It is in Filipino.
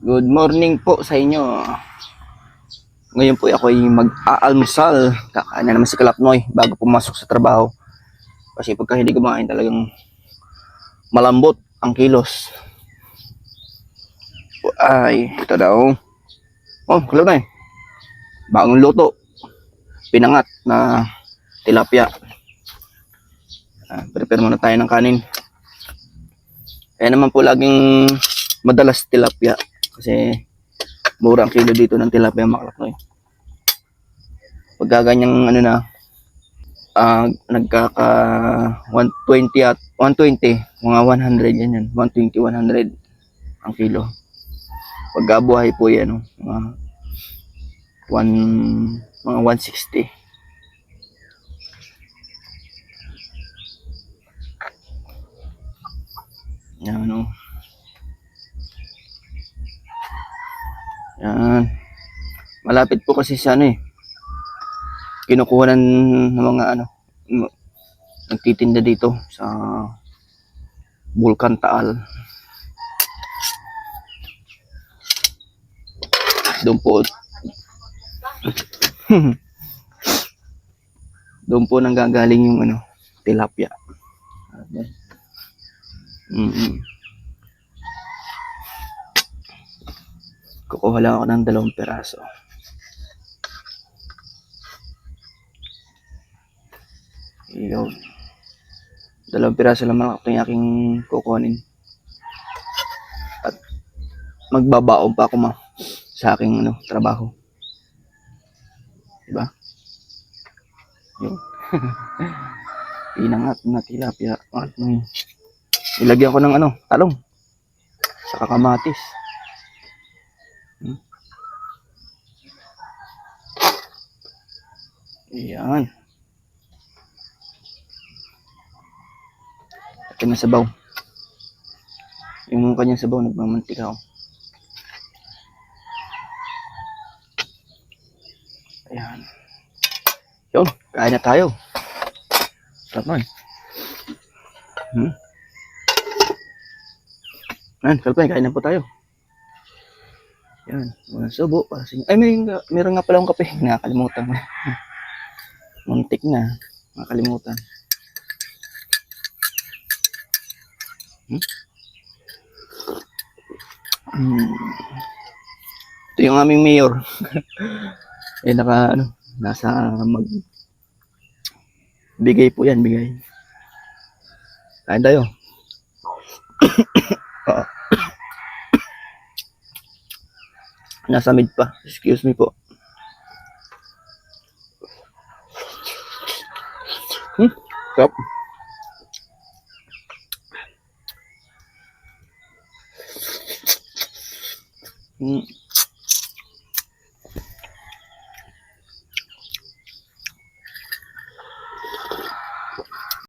Good morning po sa inyo. Ngayon po ako ay mag-aalmusal. Kakain na naman si Kalapnoy bago pumasok sa trabaho. Kasi pagka hindi kumain talagang malambot ang kilos. Ay, ito daw. Oh, Kalapnoy. Bagong luto. Pinangat na tilapia. Prepare muna tayo ng kanin. Kaya naman po laging madalas tilapia. Kasi mura ang kilo dito ng tilapia, mga Kalapnoy. Pagka ganyang ano na, nagkaka 120 at 120, mga 100 yan, 120, 100 ang kilo. Pagka buhay po yan, mga 160. Yan, yan. Malapit po kasi sa kinukuha ng mga nagtitinda dito sa Bulkan Taal. Doon po doon po nanggagaling yung tilapia. Kukuha lang ako ng 2 piraso. Yun. 2 piraso lang mga yung aking kukunin. At magbabaon pa ako sa aking trabaho. Diba? Yun. Pinangat na tilapia. Ilagyan ko ng talong. Saka kamatis. Ayan. Ito na sabaw. Yung kanyang sabaw, nagmamantika ako. Ayan. Yun, kain na tayo. Sarap na Ayan, kalpay, kain na po tayo. Yan, mga subo para sa inyo. Ay, meron nga pala akong kape. Nakakalimutan ko. Muntik na. Nakakalimutan. Ito yung aming mayor. Nasa bigay po yan, bigay. Kain tayo. Nasa mid pa. Excuse me po. Stop.